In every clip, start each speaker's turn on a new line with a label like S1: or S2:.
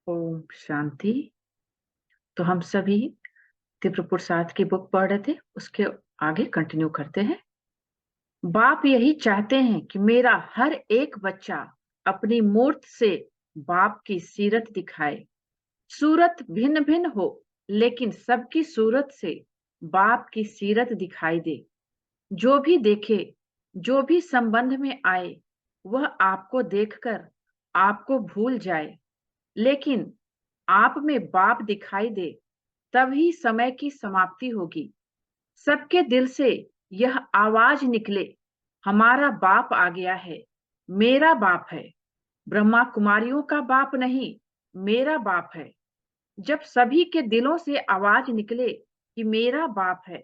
S1: ओम शांति। तो हम सभी तीव्र प्रसाद की बुक पढ़ रहे थे, उसके आगे कंटिन्यू करते हैं। बाप यही चाहते हैं कि मेरा हर एक बच्चा अपनी मूर्त से बाप की सीरत दिखाए। सूरत भिन्न भिन्न हो, लेकिन सबकी सूरत से बाप की सीरत दिखाई दे। जो भी देखे, जो भी संबंध में आए, वह आपको देखकर आपको भूल जाए, लेकिन आप में बाप दिखाई दे, तभी समय की समाप्ति होगी। सबके दिल से यह आवाज निकले, हमारा बाप आ गया है, मेरा बाप है। ब्रह्मा कुमारियों का बाप नहीं, मेरा बाप है। जब सभी के दिलों से आवाज निकले कि मेरा बाप है,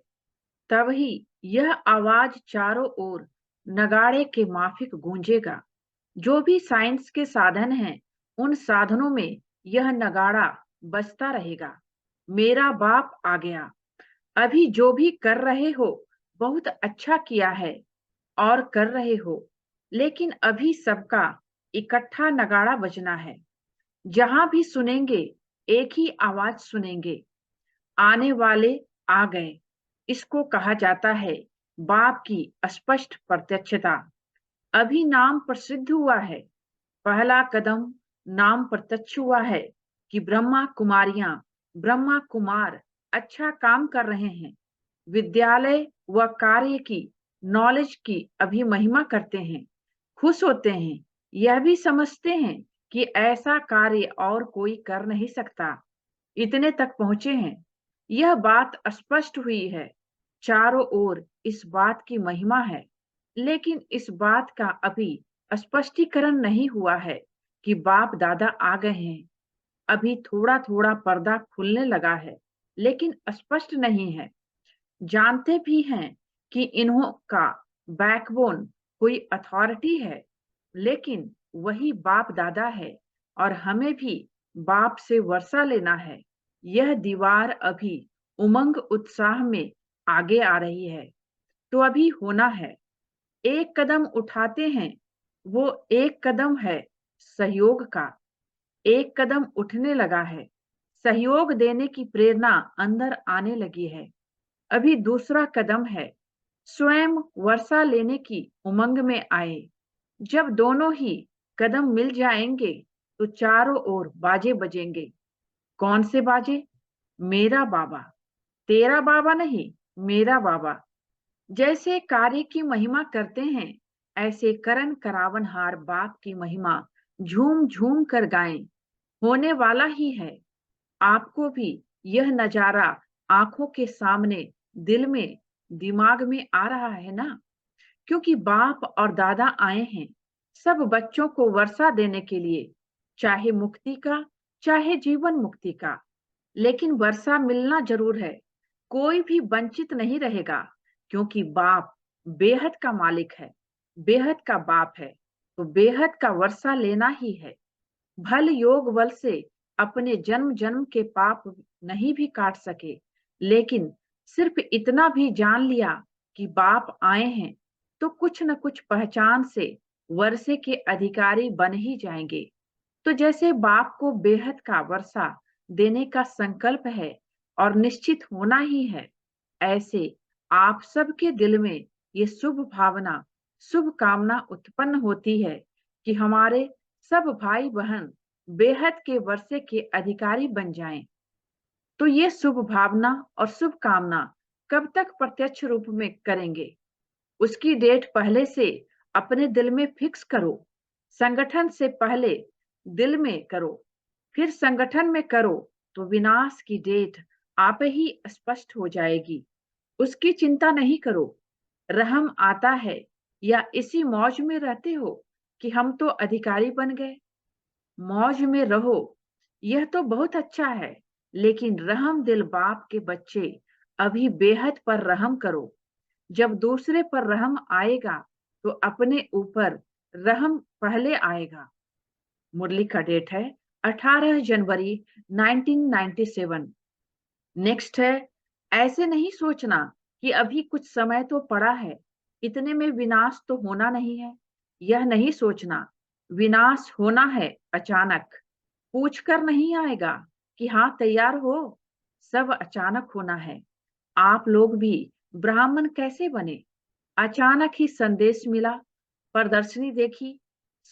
S1: तभी यह आवाज चारों ओर नगाड़े के माफिक गूंजेगा। जो भी साइंस के साधन हैं, उन साधनों में यह नगाड़ा बजता रहेगा। मेरा बाप आ गया। अभी जो भी कर रहे हो, बहुत अच्छा किया है और कर रहे हो, लेकिन अभी सबका इकट्ठा नगाड़ा बजना है। जहां भी सुनेंगे, एक ही आवाज सुनेंगे, आने वाले आ गए। इसको कहा जाता है बाप की स्पष्ट प्रत्यक्षता। अभी नाम प्रसिद्ध हुआ है, पहला कदम नाम प्रत्यक्ष हुआ है कि ब्रह्मा कुमारियां, ब्रह्मा कुमार अच्छा काम कर रहे हैं। विद्यालय व कार्य की, नॉलेज की अभी महिमा करते हैं, खुश होते हैं, यह भी समझते हैं कि ऐसा कार्य और कोई कर नहीं सकता। इतने तक पहुंचे हैं। यह बात स्पष्ट हुई है, चारों ओर इस बात की महिमा है, लेकिन इस बात का अभी स्पष्टीकरण नहीं हुआ है कि बाप दादा आ गए हैं। अभी थोड़ा थोड़ा पर्दा खुलने लगा है, लेकिन स्पष्ट नहीं है। जानते भी हैं कि इन्हों का बैकबोन कोई अथॉरिटी है, लेकिन वही बाप दादा है और हमें भी बाप से वर्षा लेना है। यह दीवार अभी उमंग उत्साह में आगे आ रही है, तो अभी होना है। एक कदम उठाते हैं, वो एक कदम है सहयोग का। एक कदम उठने लगा है, सहयोग देने की प्रेरणा अंदर आने लगी है। अभी दूसरा कदम है, स्वयं वर्षा लेने की उमंग में आए। जब दोनों ही कदम मिल जाएंगे, तो चारों ओर बाजे बजेंगे। कौन से बाजे? मेरा बाबा, तेरा बाबा नहीं, मेरा बाबा। जैसे कार्य की महिमा करते हैं, ऐसे करण करावनहार बाप की महिमा झूम झूम कर गाएं। होने वाला ही है। आपको भी यह नजारा आंखों के सामने, दिल में, दिमाग में आ रहा है ना? क्योंकि बाप और दादा आए हैं सब बच्चों को वर्षा देने के लिए, चाहे मुक्ति का, चाहे जीवन मुक्ति का। लेकिन वर्षा मिलना जरूर है, कोई भी वंचित नहीं रहेगा, क्योंकि बाप बेहद का मालिक है, बेहद का बाप है, तो बेहद का वर्षा लेना ही है। भल योग बल से अपने जन्म जन्म के पाप नहीं भी काट सके, लेकिन सिर्फ इतना भी जान लिया कि बाप आए हैं, तो कुछ न कुछ पहचान से वर्षे के अधिकारी बन ही जाएंगे। तो जैसे बाप को बेहद का वर्षा देने का संकल्प है और निश्चित होना ही है, ऐसे आप सबके दिल में ये शुभ भावना, शुभ कामना उत्पन्न होती है कि हमारे सब भाई बहन बेहद के वर्षे के अधिकारी बन जाएं। तो ये शुभ भावना और शुभ कामना कब तक प्रत्यक्ष रूप में करेंगे? उसकी डेट पहले से अपने दिल में फिक्स करो। संगठन से पहले दिल में करो, फिर संगठन में करो, तो विनाश की डेट आप ही स्पष्ट हो जाएगी। उसकी चिंता नहीं करो। रहम आता है, या इसी मौज में रहते हो कि हम तो अधिकारी बन गए? मौज में रहो, यह तो बहुत अच्छा है, लेकिन रहम दिल बाप के बच्चे अभी बेहद पर रहम करो। जब दूसरे पर रहम आएगा, तो अपने ऊपर रहम पहले आएगा। मुरली का डेट है 18 जनवरी 1997। नेक्स्ट है, ऐसे नहीं सोचना कि अभी कुछ समय तो पड़ा है, इतने में विनाश तो होना नहीं है। यह नहीं सोचना, विनाश होना है अचानक। पूछकर नहीं आएगा कि हाँ तैयार हो। सब अचानक होना है। आप लोग भी ब्राह्मण कैसे बने? अचानक ही संदेश मिला, प्रदर्शनी देखी,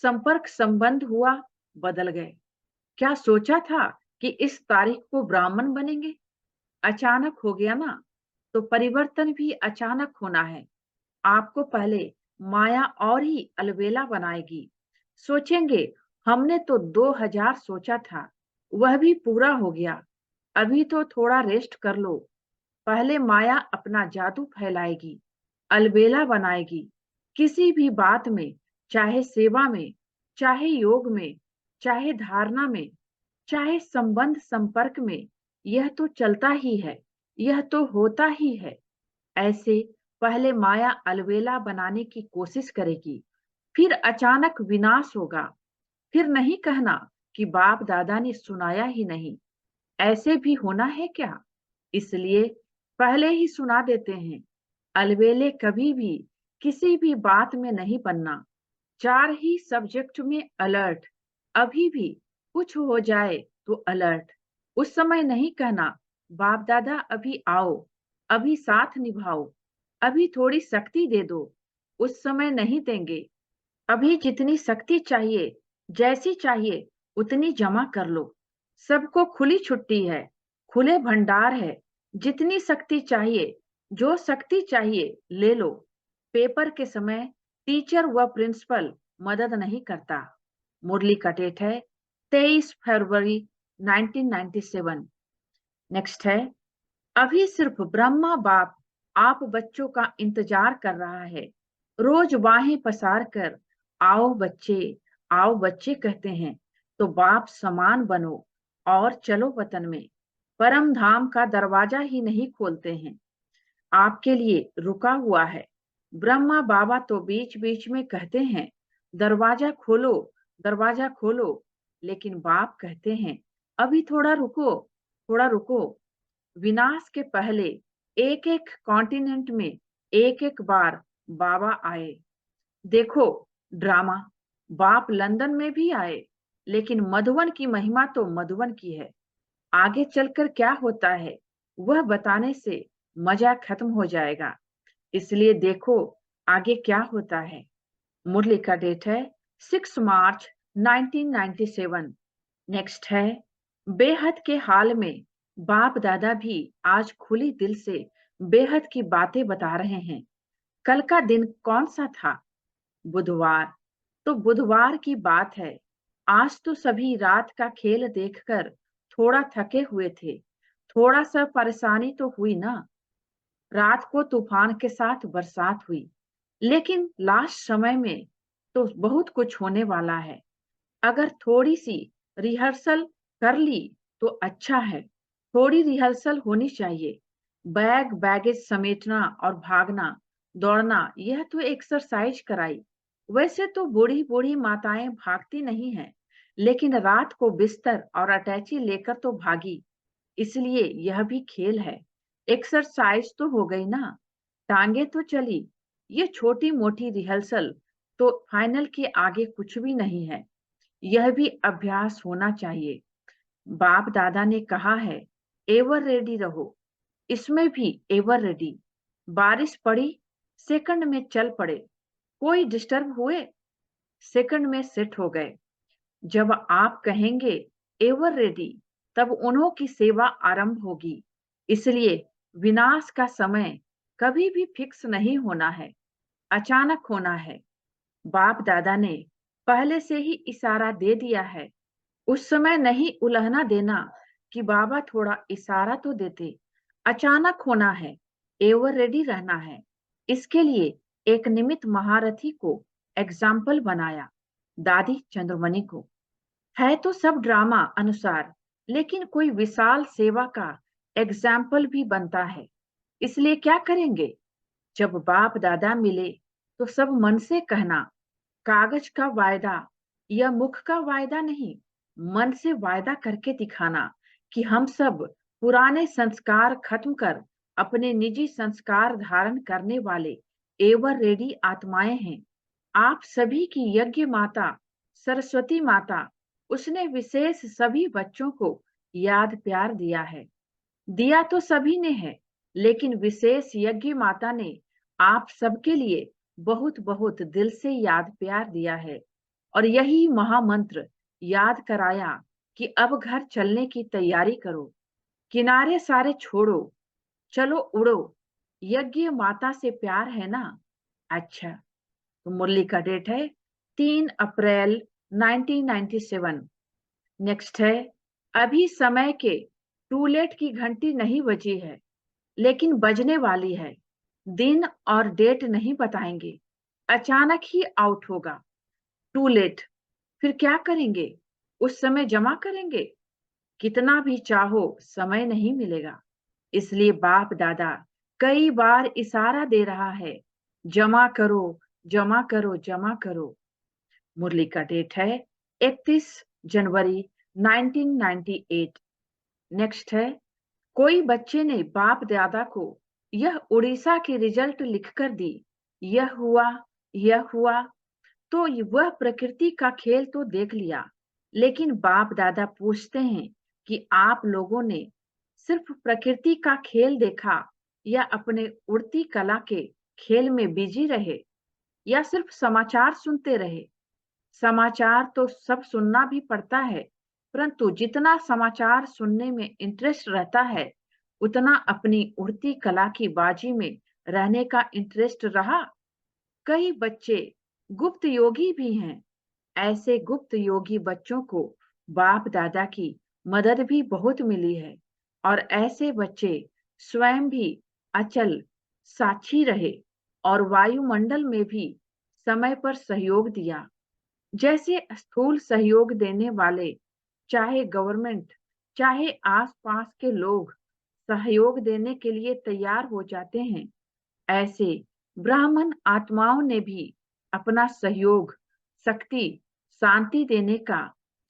S1: संपर्क संबंध हुआ, बदल गए। क्या सोचा था कि इस तारीख को ब्राह्मण बनेंगे? अचानक हो गया ना, तो परिवर्तन भी अचानक होना है। आपको पहले माया और ही अलबेला बनाएगी। सोचेंगे हमने तो 2000 सोचा था, वह भी पूरा हो गया, अभी तो थोड़ा रेस्ट कर लो। पहले माया अपना जादू फैलाएगी, अलबेला बनाएगी। किसी भी बात में, चाहे सेवा में, चाहे योग में, चाहे धारणा में, चाहे संबंध संपर्क में, यह तो चलता ही है, यह तो होता ही है। ऐसे पहले माया अलबेला बनाने की कोशिश करेगी, फिर अचानक विनाश होगा। फिर नहीं कहना कि बाप दादा ने सुनाया ही नहीं। ऐसे भी होना है क्या? इसलिए पहले ही सुना देते हैं, अलबेले कभी भी किसी भी बात में नहीं बनना। 4 ही सब्जेक्ट में अलर्ट। अभी भी कुछ हो जाए तो अलर्ट। उस समय नहीं कहना बाप दादा अभी आओ, अभी साथ निभाओ, अभी थोड़ी शक्ति दे दो। उस समय नहीं देंगे। अभी जितनी शक्ति चाहिए, जैसी चाहिए उतनी जमा कर लो। सबको खुली छुट्टी है, खुले भंडार है। जितनी शक्ति चाहिए, जो शक्ति चाहिए ले लो। पेपर के समय टीचर व प्रिंसिपल मदद नहीं करता। मुरली का डेट है 23 फरवरी 1997। नेक्स्ट है, अभी सिर्फ ब्रह्मा बाप आप बच्चों का इंतजार कर रहा है। रोज बाहें पसार कर आओ बच्चे कहते हैं, तो बाप समान बनो और चलो वतन में। परम धाम का दरवाजा ही नहीं खोलते हैं, आपके लिए रुका हुआ है। ब्रह्मा बाबा तो बीच बीच में कहते हैं, दरवाजा खोलो, दरवाजा खोलो। लेकिन बाप कहते हैं, अभी थोड़ा रुको, थोड़ा रुको। विनाश के पहले एक एक कॉन्टिनेंट में एक एक बार बाबा आए। देखो ड्रामा, बाप लंदन में भी आए, लेकिन मधुवन की महिमा तो मधुवन की है। आगे चलकर क्या होता है वह बताने से मजा खत्म हो जाएगा। इसलिए देखो आगे क्या होता है। मुरली का डेट है 6 मार्च 1997। नेक्स्ट है, बेहद के हाल में बाप दादा भी आज खुली दिल से बेहद की बातें बता रहे हैं। कल का दिन कौन सा था? बुधवार। तो बुधवार की बात है। आज तो सभी रात का खेल देखकर थोड़ा थके हुए थे। थोड़ा सा परेशानी तो हुई ना। रात को तूफान के साथ बरसात हुई, लेकिन लास्ट समय में तो बहुत कुछ होने वाला है। अगर थोड़ी सी रिहर्सल कर ली तो अच्छा है। थोड़ी रिहर्सल होनी चाहिए। बैगेज समेटना और भागना, दौड़ना, यह तो एक्सरसाइज कराई। वैसे तो बूढ़ी बूढ़ी माताएं भागती नहीं हैं, लेकिन रात को बिस्तर और अटैची लेकर तो भागी। इसलिए यह भी खेल है। एक्सरसाइज तो हो गई ना, टांगे तो चली। ये छोटी मोटी रिहर्सल तो फाइनल के आगे कुछ भी नहीं है। यह भी अभ्यास होना चाहिए। बाप दादा ने कहा है, एवर रेडी रहो। इसमें भी एवर रेडी। बारिश पड़ी, सेकंड में चल पड़े। कोई डिस्टर्ब हुए, सेकंड में सेट हो गए। जब आप कहेंगे एवर रेडी, तब उन्हों की सेवा आरंभ होगी। इसलिए विनाश का समय कभी भी फिक्स नहीं होना है, अचानक होना है। बाप दादा ने पहले से ही इशारा दे दिया है। उस समय नहीं उलहना देना कि बाबा थोड़ा इशारा तो देते। अचानक होना है, एवर रेडी रहना है। इसके लिए एक निमित्त महारथी को एग्जाम्पल बनाया, दादी चंद्रमणि को। है तो सब ड्रामा अनुसार, लेकिन कोई विशाल सेवा का एग्जाम्पल भी बनता है। इसलिए क्या करेंगे? जब बाप दादा मिले तो सब मन से कहना, कागज का वायदा या मुख का वायदा नहीं, मन से वायदा करके दिखाना कि हम सब पुराने संस्कार खत्म कर अपने निजी संस्कार धारण करने वाले एवर रेडी आत्माएं हैं। आप सभी की यज्ञ माता सरस्वती माता उसने विशेष सभी बच्चों को याद प्यार दिया है। दिया तो सभी ने है, लेकिन विशेष यज्ञ माता ने आप सबके लिए बहुत बहुत दिल से याद प्यार दिया है। और यही महामंत्र याद कराया कि अब घर चलने की तैयारी करो, किनारे सारे छोड़ो, चलो उड़ो, यज्ञ माता से प्यार है ना। अच्छा, तो मुरली का डेट है 3 अप्रैल 1997। नेक्स्ट है, अभी समय के टूलेट की घंटी नहीं बजी है, लेकिन बजने वाली है। दिन और डेट नहीं बताएंगे, अचानक ही आउट होगा। टू लेट, फिर क्या करेंगे? उस समय जमा करेंगे? कितना भी चाहो समय नहीं मिलेगा। इसलिए बाप दादा कई बार इशारा दे रहा है, जमा करो, जमा करो, जमा करो। मुरली का डेट है 31 जनवरी 1998। नेक्स्ट है, कोई बच्चे ने बाप दादा को यह उड़ीसा की रिजल्ट लिखकर दी। यह हुआ, यह हुआ। तो वह प्रकृति का खेल तो देख लिया, लेकिन बाप दादा पूछते हैं कि आप लोगों ने सिर्फ प्रकृति का खेल देखा, या अपने उड़ती कला के खेल में बिजी रहे, या सिर्फ समाचार सुनते रहे। समाचार तो सब सुनना भी पड़ता है, परंतु जितना समाचार सुनने में इंटरेस्ट रहता है, उतना अपनी उड़ती कला की बाजी में रहने का इंटरेस्ट रहा। कई बच्चे गुप्त योगी भी हैं। ऐसे गुप्त योगी बच्चों को बाप दादा की मदद भी बहुत मिली है, और ऐसे बच्चे स्वयं भी अचल साक्षी रहे और वायुमंडल में भी समय पर सहयोग दिया। जैसे स्थूल सहयोग देने वाले, चाहे गवर्नमेंट, चाहे आसपास के लोग सहयोग देने के लिए तैयार हो जाते हैं, ऐसे ब्राह्मण आत्माओं ने भी अपना सहयोग, शक्ति, शांति देने का,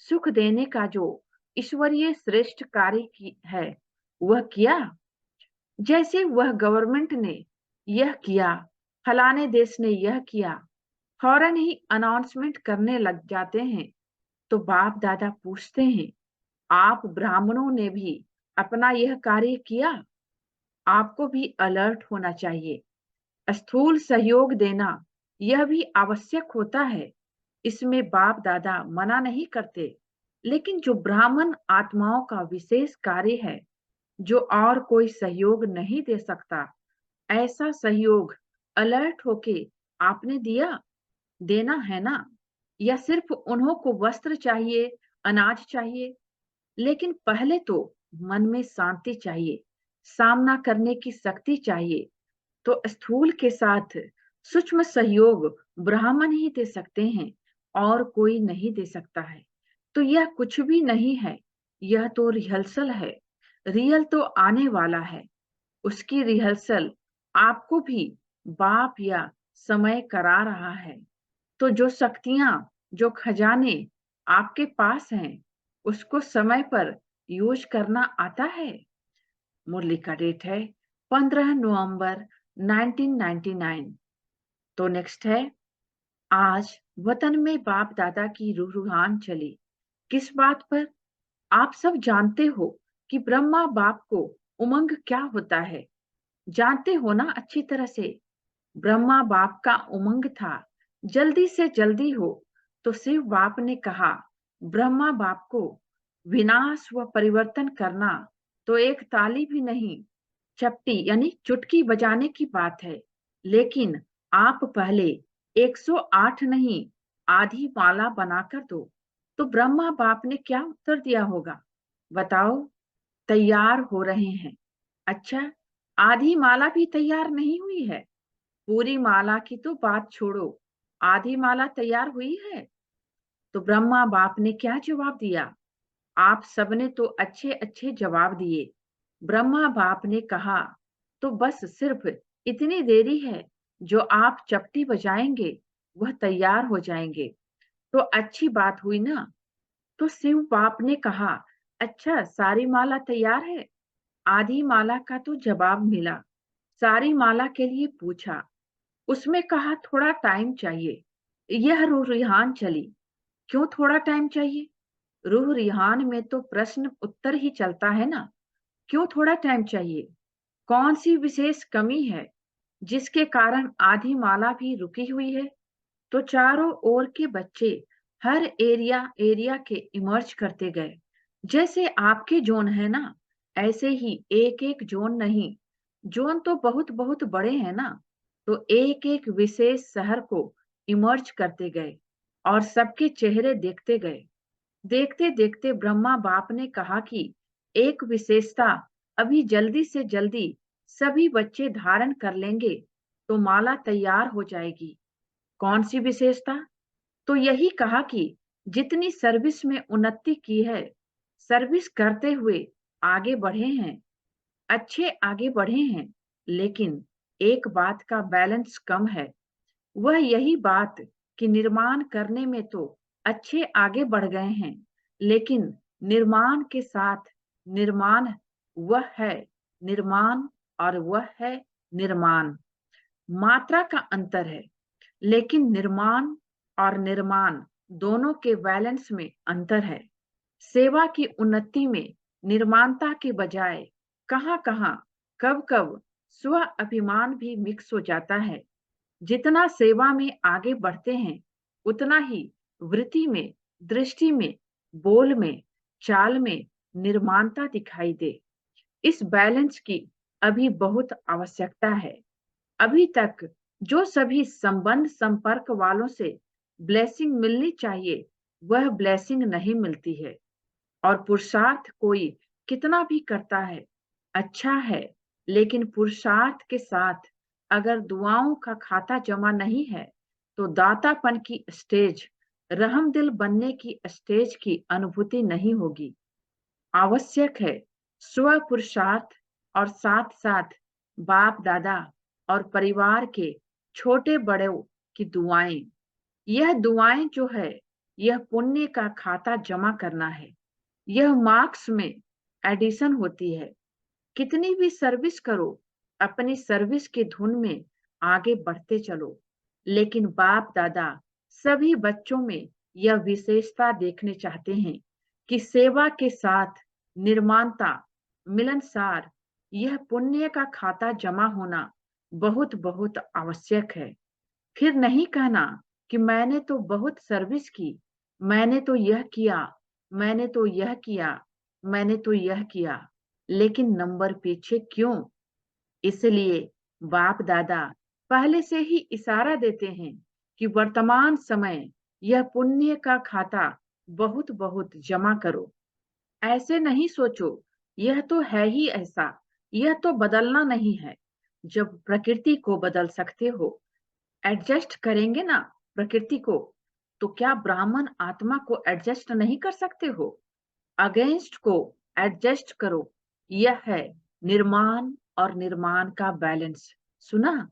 S1: सुख देने का जो ईश्वरीय श्रेष्ठ कार्य है, वह किया। जैसे वह गवर्नमेंट ने यह किया, फलाने देश ने यह किया, फौरन ही अनाउंसमेंट करने लग जाते हैं, तो बाप दादा पूछते हैं, आप ब्राह्मणों ने भी अपना यह कार्य किया? आपको भी अलर्ट होना चाहिए। स्थूल सहयोग देना यह भी आवश्यक होता है, इसमें बाप दादा मना नहीं करते। लेकिन जो ब्राह्मण आत्माओं का विशेष कार्य है, जो और कोई सहयोग नहीं दे सकता, ऐसा सहयोग अलर्ट होके आपने दिया, देना है ना? या सिर्फ उन्हों को वस्त्र चाहिए, अनाज चाहिए? लेकिन पहले तो मन में शांति चाहिए, सामना करने की शक्ति चाहिए। तो स्थूल के साथ सूक्ष्म सहयोग ब्राह्मण ही दे सकते हैं, और कोई नहीं दे सकता है। तो यह कुछ भी नहीं है, यह तो रिहर्सल है। रियल तो आने वाला है, उसकी रिहर्सल आपको भी बाप या समय करा रहा है। तो जो शक्तियां, जो खजाने आपके पास हैं, उसको समय पर यूज करना आता है। मुरली का डेट है 15 नवंबर 1999। तो नेक्स्ट है, आज वतन में बाप दादा की रूहान चली। किस बात पर? आप सब जानते हो कि ब्रह्मा बाप को उमंग क्या होता है। जानते हो ना अच्छी तरह से। ब्रह्मा बाप का उमंग था जल्दी से जल्दी हो। तो शिव बाप ने कहा, ब्रह्मा बाप को विनाश व परिवर्तन करना तो एक ताली भी नहीं, चपटी यानी चुटकी बजाने की बात है। लेकिन आप पहले 108 नहीं, आधी माला बनाकर दो। तो ब्रह्मा बाप ने क्या उत्तर दिया होगा, बताओ? तैयार हो रहे हैं। अच्छा, आधी माला भी तैयार नहीं हुई है? पूरी माला की तो बात छोड़ो, आधी माला तैयार हुई है? तो ब्रह्मा बाप ने क्या जवाब दिया? आप सबने तो अच्छे अच्छे जवाब दिए। ब्रह्मा बाप ने कहा, तो बस सिर्फ इतनी देरी है, जो आप चपटी बजाएंगे वह तैयार हो जाएंगे। तो अच्छी बात हुई ना? तो शिव बाप ने कहा, अच्छा सारी माला तैयार है? आधी माला का तो जवाब मिला। सारी माला के लिए पूछा, उसमें कहा थोड़ा टाइम चाहिए। यह रूहान चली। क्यों थोड़ा टाइम चाहिए? रूह रिहान में तो प्रश्न उत्तर ही चलता है ना। क्यों थोड़ा टाइम चाहिए? कौन सी विशेष कमी है जिसके कारण आधी माला भी रुकी हुई है? तो चारों ओर के बच्चे हर एरिया एरिया के इमर्ज करते गए। जैसे आपके जोन है ना, ऐसे ही एक एक जोन नहीं, जोन तो बहुत बहुत बड़े हैं ना। तो एक एक विशेष शहर को इमर्ज करते गए और सबके चेहरे देखते गए। देखते देखते ब्रह्मा बाप ने कहा कि एक विशेषता अभी जल्दी से जल्दी सभी बच्चे धारण कर लेंगे तो माला तैयार हो जाएगी। कौन सी विशेषता? तो यही कहा कि जितनी सर्विस में उन्नति की है, सर्विस करते हुए आगे बढ़े हैं, अच्छे आगे बढ़े हैं, लेकिन एक बात का बैलेंस कम है। वह यही बात कि निर्माण करने में तो अच्छे आगे बढ़ गए हैं, लेकिन निर्माण के साथ निर्माण, वह है निर्माण और वह है निर्माण। मात्रा का अंतर है, लेकिन निर्माण और निर्माण दोनों के बैलेंस में अंतर है। सेवा की उन्नति में निर्माणता के बजाय कहां-कहां, कब-कब स्व अभिमान भी मिक्स हो जाता है। जितना सेवा में आगे बढ़ते हैं, उतना ही वृत्ति में, दृष्टि में, बोल में, चाल में निर्माणता दिखाई दे। इस बैलेंस की अभी बहुत आवश्यकता है। अभी तक जो सभी संबंध संपर्क वालों से ब्लेसिंग मिलनी चाहिए, वह ब्लेसिंग नहीं मिलती है। और पुरुषार्थ कोई कितना भी करता है, अच्छा है, लेकिन पुरुषार्थ के साथ अगर दुआओं का खाता जमा नहीं है, तो दातापन की स्टेज, रहमदिल बनने की स्टेज की अनुभूति नहीं होगी। आवश्यक है स्व पुरुषार्थ और साथ साथ बाप दादा और परिवार के छोटे बड़ों की दुआएं। यह दुआएं जो है, यह पुण्य का खाता जमा करना है। यह मार्क्स में एडिशन होती है। कितनी भी सर्विस करो, अपनी सर्विस की धुन में आगे बढ़ते चलो, लेकिन बाप दादा सभी बच्चों में यह विशेषता देखने चाहते हैं कि सेवा के साथ निर्माणता, मिलनसार, यह पुण्य का खाता जमा होना बहुत बहुत आवश्यक है। फिर नहीं कहना कि मैंने तो बहुत सर्विस की, मैंने तो यह किया, मैंने तो यह किया, मैंने तो यह किया, लेकिन नंबर पीछे क्यों? इसलिए बाप दादा पहले से ही इशारा देते हैं कि वर्तमान समय यह पुण्य का खाता बहुत बहुत जमा करो। ऐसे नहीं सोचो, यह तो है ही ऐसा, यह तो बदलना नहीं है। जब प्रकृति को बदल सकते हो, एडजस्ट करेंगे ना प्रकृति को, तो क्या ब्राह्मण आत्मा को एडजस्ट नहीं कर सकते हो? अगेंस्ट को एडजस्ट करो। यह है निर्माण और निर्माण का बैलेंस। सुना?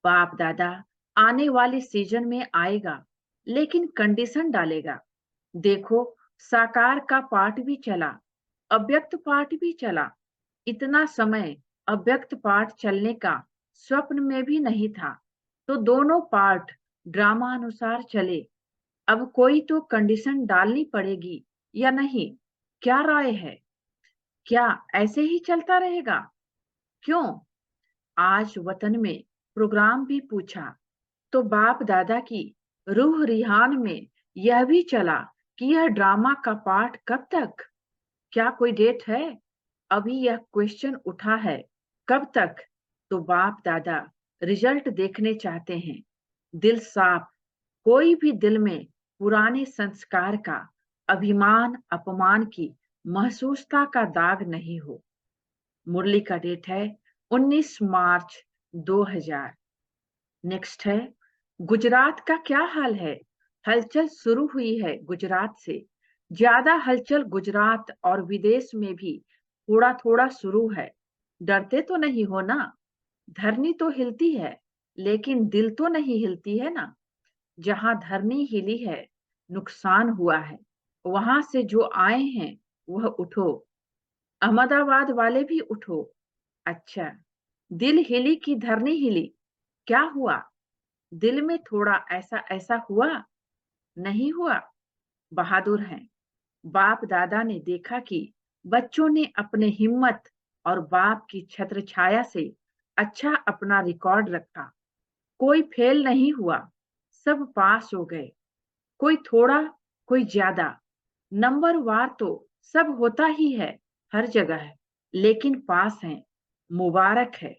S1: बाप दादा आने वाले सीजन में आएगा, लेकिन कंडीशन डालेगा। देखो, साकार का पाठ भी चला, अव्यक्त पाठ भी चला। इतना समय अव्यक्त पाठ चलने का स्वप्न में भी नहीं था। तो दोनों पार्ट ड्रामा अनुसार चले। अब कोई तो कंडीशन डालनी पड़ेगी या नहीं? क्या राय है? क्या ऐसे ही चलता रहेगा? क्यों? आज वतन में प्रोग्राम भी पूछा, तो बाप दादा की रूह रिहान में यह भी चला कि यह ड्रामा का पार्ट कब तक? क्या कोई डेट है? अभी यह क्वेश्चन उठा है, कब तक? तो बाप दादा रिजल्ट देखने चाहते हैं। दिल साफ, कोई भी दिल में पुराने संस्कार का, अभिमान अपमान की महसूसता का दाग नहीं हो। मुरली का डेट है 19 मार्च 2000। नेक्स्ट है गुजरात का क्या हाल है? हलचल शुरू हुई है गुजरात से। ज्यादा हलचल गुजरात और विदेश में भी थोड़ा थोड़ा शुरू है। डरते तो नहीं हो ना? धरनी तो हिलती है, लेकिन दिल तो नहीं हिलती है ना। जहां धरनी हिली है, नुकसान हुआ है, वहां से जो आए हैं वह उठो। अहमदाबाद वाले भी उठो। अच्छा, दिल हिली कि धरनी हिली? क्या हुआ? दिल में थोड़ा ऐसा ऐसा हुआ? नहीं हुआ? बहादुर हैं। बाप दादा ने देखा कि बच्चों ने अपने हिम्मत और बाप की छत्र छाया से अच्छा अपना रिकॉर्ड रखा। कोई फेल नहीं हुआ, सब पास हो गए। कोई थोड़ा, कोई ज्यादा। नंबर वार तो सब होता ही है, हर जगह है, लेकिन पास है, मुबारक है।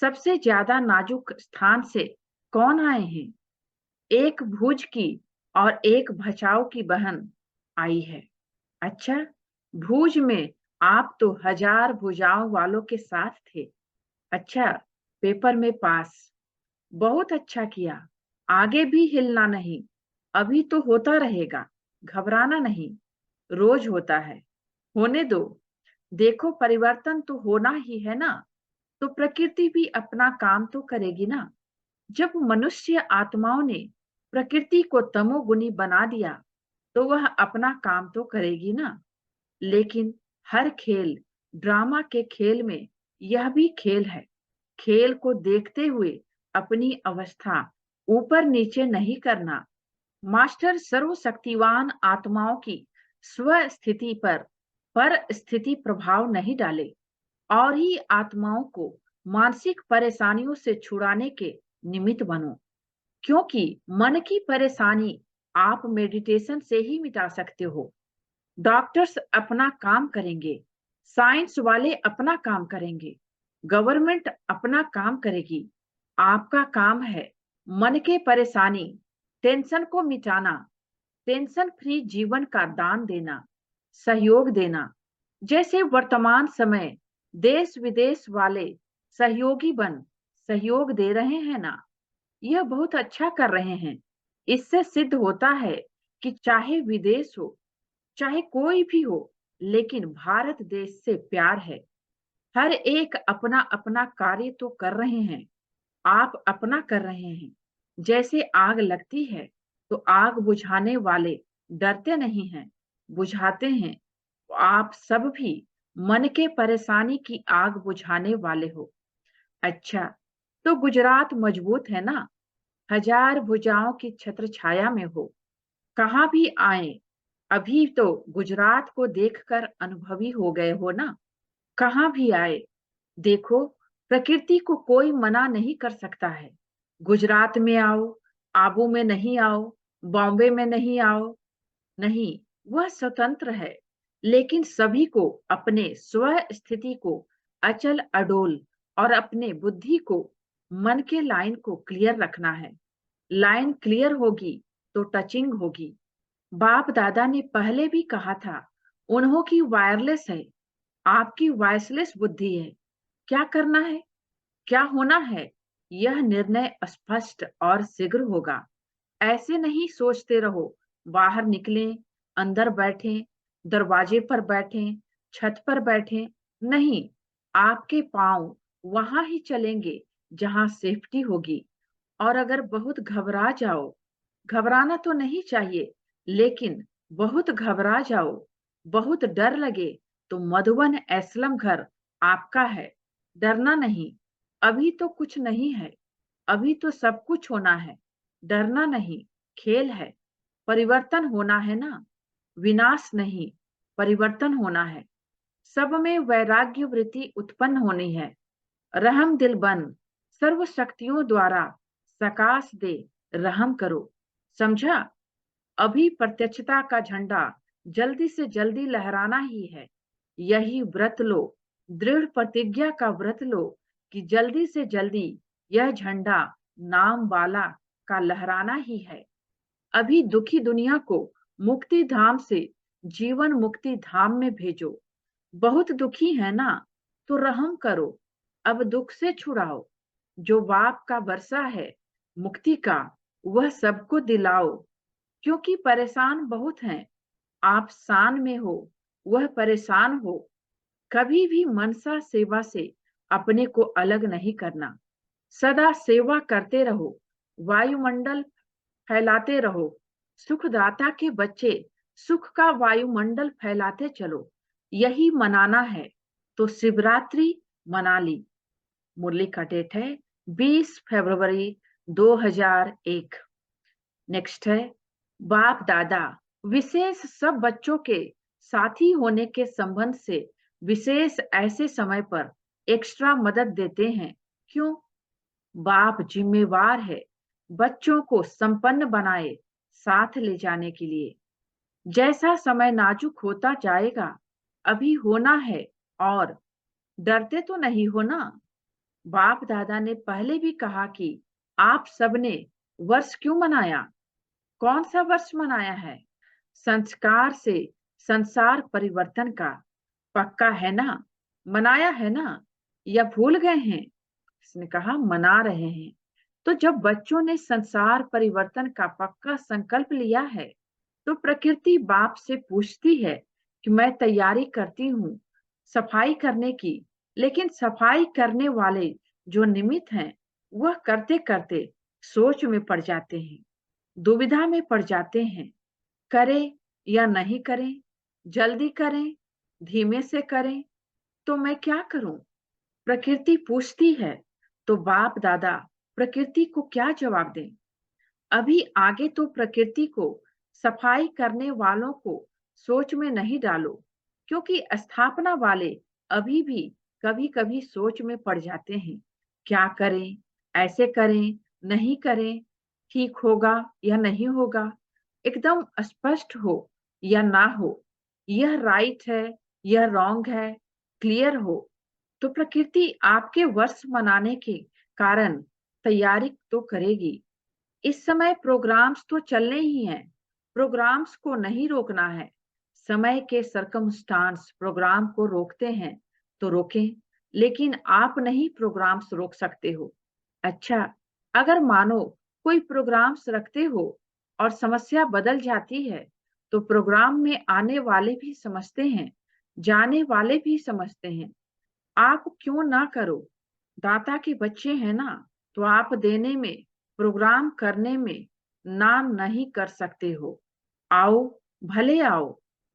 S1: सबसे ज्यादा नाजुक स्थान से कौन आए हैं? एक भुज की और एक भचाऊ की बहन आई है। अच्छा, भुज में आप तो 1000 भुजाओं वालों के साथ थे। अच्छा, पेपर में पास। बहुत अच्छा किया। आगे भी हिलना नहीं। अभी तो होता रहेगा, घबराना नहीं। रोज होता है, होने दो। देखो, परिवर्तन तो होना ही है ना, तो प्रकृति भी अपना काम तो करेगी ना। जब मनुष्य आत्माओं ने प्रकृति को तमोगुनी बना दिया, तो वह अपना काम तो करेगी ना। लेकिन हर खेल, ड्रामा के खेल में यह भी खेल है। खेल को देखते हुए अपनी अवस्था ऊपर नीचे नहीं करना। मास्टर सर्वशक्तिवान आत्माओं की स्व स्थिति पर स्थिति प्रभाव नहीं डाले, और ही आत्माओं को मानसिक परेशानियों से छुड़ाने के निमित्त बनो। क्योंकि मन की परेशानी आप मेडिटेशन से ही मिटा सकते हो। डॉक्टर्स अपना काम करेंगे, साइंस वाले अपना काम करेंगे, गवर्नमेंट अपना काम करेगी। आपका काम है मन के परेशानी, टेंशन को मिटाना, टेंशन फ्री जीवन का दान देना, सहयोग देना। जैसे वर्तमान समय देश विदेश वाले सहयोगी बन सहयोग दे रहे हैं ना, यह बहुत अच्छा कर रहे हैं। इससे सिद्ध होता है कि चाहे विदेश हो, चाहे कोई भी हो, लेकिन भारत देश से प्यार है। हर एक अपना अपना कार्य तो कर रहे हैं। आप अपना कर रहे हैं। जैसे आग लगती है तो आग बुझाने वाले डरते नहीं हैं, बुझाते हैं। तो आप सब भी मन के परेशानी की आग बुझाने वाले हो। अच्छा, तो गुजरात मजबूत है ना, 1000 भुजाओं की छत्र छाया में हो। कहाँ भी आए, अभी तो गुजरात को देखकर अनुभवी हो गए हो ना। कहाँ भी आए, देखो, प्रकृति को कोई मना नहीं कर सकता है। गुजरात में आओ, आबू में नहीं आओ, बॉम्बे में नहीं आओ, नहीं, वह स्वतंत्र है। लेकिन सभी को अपने स्व स्थिति को अचल अडोल और अपने बुद्धि को, मन के लाइन को क्लियर रखना है। लाइन क्लियर होगी तो टचिंग होगी। बाप दादा ने पहले भी कहा था, उन्हों की वायरलेस है, आपकी वॉइसलेस बुद्धि है। क्या करना है, क्या होना है, यह निर्णय स्पष्ट और शीघ्र होगा। ऐसे नहीं सोचते रहो, बाहर निकलें, अंदर बैठें, दरवाजे पर बैठें, छत पर बैठें। नहीं, आपके पांव वहां ही चलेंगे जहां सेफ्टी होगी। और अगर बहुत घबरा जाओ, घबराना तो नहीं चाहिए, लेकिन बहुत घबरा जाओ, बहुत डर लगे, तो मधुबन एस्लम घर आपका है। डरना नहीं, अभी तो कुछ नहीं है, अभी तो सब कुछ होना है। डरना नहीं, खेल है। परिवर्तन होना है ना, विनाश नहीं, परिवर्तन होना है। सब में वैराग्य वृत्ति उत्पन्न होनी है। रहम दिल बन, सर्व शक्तियों द्वारा सकाश दे, रहम करो। समझा? अभी प्रत्यक्षता का झंडा जल्दी से जल्दी लहराना ही है। यही व्रत लो, दृढ़ प्रतिज्ञा का व्रत लो कि जल्दी से जल्दी यह झंडा नाम वाला का लहराना ही है। अभी दुखी दुनिया को मुक्ति धाम से जीवन मुक्ति धाम में भेजो। बहुत दुखी है ना, तो रहम करो, अब दुख से छुड़ाओ। जो बाप का वर्षा है मुक्ति का, वह सबको दिलाओ। क्योंकि परेशान बहुत हैं, आप शान में हो, वह परेशान हो। कभी भी मनसा सेवा से अपने को अलग नहीं करना। सदा सेवा करते रहो, वायुमंडल फैलाते रहो। सुखदाता के बच्चे सुख का वायुमंडल फैलाते चलो। यही मनाना है तो शिवरात्रि मना ली। मुरली का डेट है 20 फरवरी 2001। नेक्स्ट है, बाप दादा विशेष सब बच्चों के साथी होने के संबंध से विशेष ऐसे समय पर एक्स्ट्रा मदद देते हैं। क्यों? बाप जिम्मेवार है बच्चों को संपन्न बनाए साथ ले जाने के लिए। जैसा समय नाजुक होता जाएगा, अभी होना है, और डरते तो नहीं हो ना? बाप दादा ने पहले भी कहा कि आप सबने वर्ष क्यों मनाया? कौन सा वर्ष मनाया है? संस्कार से संसार परिवर्तन का। पक्का है ना? मनाया है ना? या भूल गए हैं? उसने कहा मना रहे हैं। तो जब बच्चों ने संसार परिवर्तन का पक्का संकल्प लिया है, तो प्रकृति बाप से पूछती है कि मैं तैयारी करती हूँ सफाई करने की, लेकिन सफाई करने वाले जो निमित्त हैं, वह करते करते सोच में पड़ जाते हैं, दुविधा में पड़ जाते हैं। करें या नहीं करें, जल्दी करें, धीमे से करें, तो मैं क्या करूं? प्रकृति पूछती है। तो बाप दादा प्रकृति को क्या जवाब दें? अभी आगे तो प्रकृति को सफाई करने वालों को सोच में नहीं डालो, क्योंकि स्थापना वाले अभी भी कभी कभी सोच में पड़ जाते हैं। क्या करें? ऐसे करें, नहीं करें, ठीक होगा या नहीं होगा, एकदम स्पष्ट हो या ना हो, यह राइट है, यह रॉन्ग है, क्लियर हो। तो प्रकृति आपके वर्ष मनाने के कारण तैयारी तो करेगी। इस समय प्रोग्राम्स तो चलने ही हैं, प्रोग्राम्स को नहीं रोकना है। समय के सरकमस्टांस प्रोग्राम को रोकते हैं तो रोकें, लेकिन आप नहीं प्रोग्राम्स रोक सकते हो। अच्छा, अगर मानो कोई प्रोग्राम्स रखते हो और समस्या बदल जाती है, तो प्रोग्राम में आने वाले भी समझते हैं, जाने वाले भी समझते हैं। आप क्यों ना करो? दाता के बच्चे हैं ना, तो आप देने में, प्रोग्राम करने में ना नहीं कर सकते हो। आओ, भले आओ,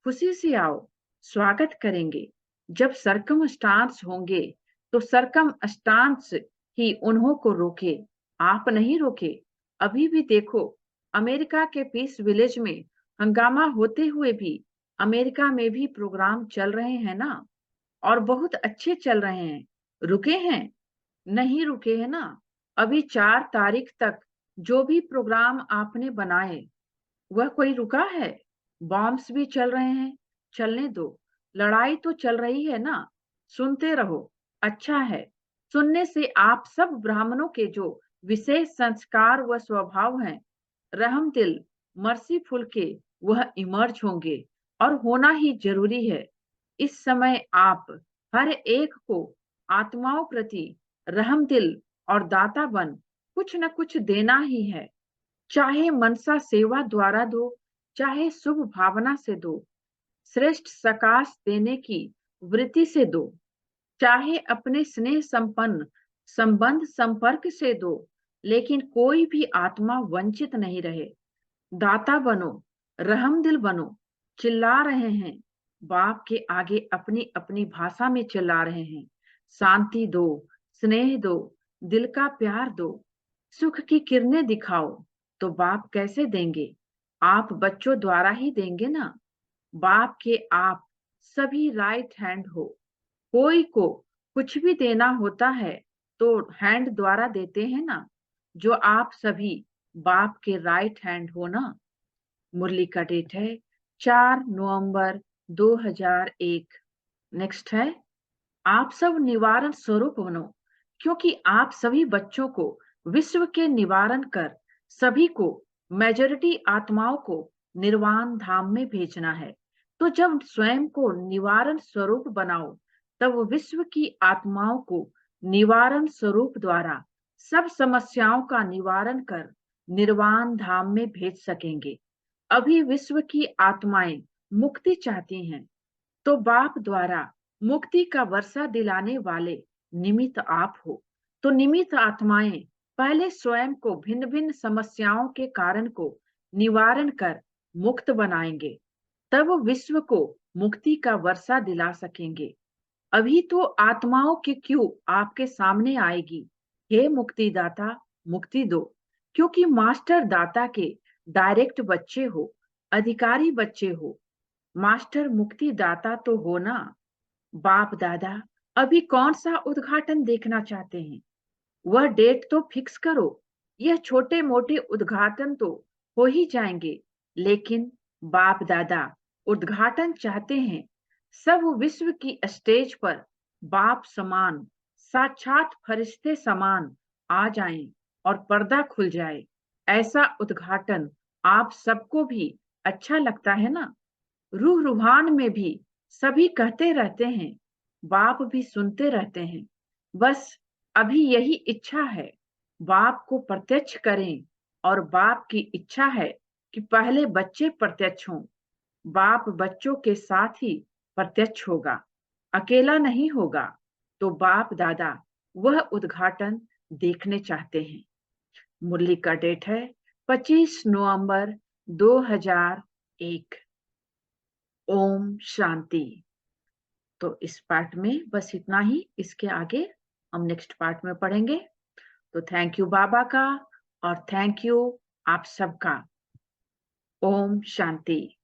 S1: खुशी से आओ, स्वागत करेंगे। जब सरकम स्टांस होंगे, तो सरकम स्टांस ही उन्हों को रोके, आप नहीं रोके। अभी भी देखो, अमेरिका के पीस विलेज में हंगामा होते हुए भी अमेरिका में भी प्रोग्राम चल रहे हैं ना, और बहुत अच्छे चल रहे हैं। रुके हैं? नहीं रुके हैं ना। अभी 4 तारीख तक जो भी प्रोग्राम आपने बनाए, वह कोई रुका है? बॉम्ब्स भी चल रहे हैं, चलने दो। लड़ाई तो चल रही है ना, सुनते रहो। अच्छा है, सुनने से आप सब ब्राह्मणों के जो विशेष संस्कार व स्वभाव हैं, रहम दिल, मर्सीफुल के, वह इमर्ज होंगे, और होना ही जरूरी है। इस समय आप हर एक को आत्माओं प्रति रहम दिल और दाता बन कुछ न कुछ देना ही है। चाहे मनसा सेवा द्वारा दो, चाहे शुभ भावना से दो, श्रेष्ठ सकाश देने की वृत्ति से दो, चाहे अपने स्नेह संपन्न संबंध संपर्क से दो, लेकिन कोई भी आत्मा वंचित नहीं रहे। दाता बनो, रहमदिल बनो। चिल्ला रहे हैं, बाप के आगे अपनी अपनी भाषा में चिल्ला रहे हैं। शांति दो, स्नेह दो, दिल का प्यार दो, सुख की किरणें दिखाओ। तो बाप कैसे देंगे? आप बच्चों द्वारा ही देंगे ना। बाप के आप सभी राइट हैंड हो। कोई को कुछ भी देना होता है तो हैंड द्वारा देते हैं ना, जो आप सभी बाप के राइट हैंड हो ना। मुरली का डेट है 4 नवंबर 2001। नेक्स्ट है, आप सब निवारण स्वरूप बनो, क्योंकि आप सभी बच्चों को विश्व के निवारण कर सभी को, मेजॉरिटी आत्माओं को निर्वाण धाम में भेजना है। तो जब स्वयं को निवारण स्वरूप बनाओ, तब विश्व की आत्माओं को निवारण स्वरूप द्वारा सब समस्याओं का निवारण कर निर्वाण धाम में भेज सकेंगे। अभी विश्व की आत्माएं मुक्ति चाहती हैं, तो बाप द्वारा मुक्ति का वर्षा दिलाने वाले निमित्त आप हो। तो निमित्त आत्माएं पहले स्वयं को भिन्न भिन्न समस्याओं के कारण को निवारण कर मुक्त बनाएंगे, तब विश्व को मुक्ति का वर्षा दिला सकेंगे। अभी तो आत्माओं की क्यू आपके सामने आएगी। हे मुक्तिदाता, मुक्ति दो, क्योंकि मास्टर दाता के डायरेक्ट बच्चे हो, अधिकारी बच्चे हो। मास्टर मुक्ति दाता तो हो ना। बाप दादा अभी कौन सा उद्घाटन देखना चाहते हैं? वह डेट तो फिक्स करो। यह छोटे मोटे उद्घाटन तो हो ही जाएंगे, लेकिन बाप दादा उद्घाटन चाहते हैं। सब विश्व की स्टेज पर बाप समान, साक्षात फरिश्ते समान आ जाएं और पर्दा खुल जाए। ऐसा उद्घाटन आप सबको भी अच्छा लगता है ना? रूह रूहान में भी सभी कहते रहते हैं, बाप भी सुनते रहते हैं। बस अभी यही इच्छा है, बाप को प्रत्यक्ष करें। और बाप की इच्छा है कि पहले बच्चे प्रत्यक्ष हों। बाप बच्चों के साथ ही प्रत्यक्ष होगा, अकेला नहीं होगा। तो बाप दादा वह उद्घाटन देखने चाहते हैं। मुरली का डेट है 25 नवंबर 2001। ओम शांति। तो इस पार्ट में बस इतना ही। इसके आगे हम नेक्स्ट पार्ट में पढ़ेंगे। तो थैंक यू बाबा का और थैंक यू आप सबका। ओम शांति।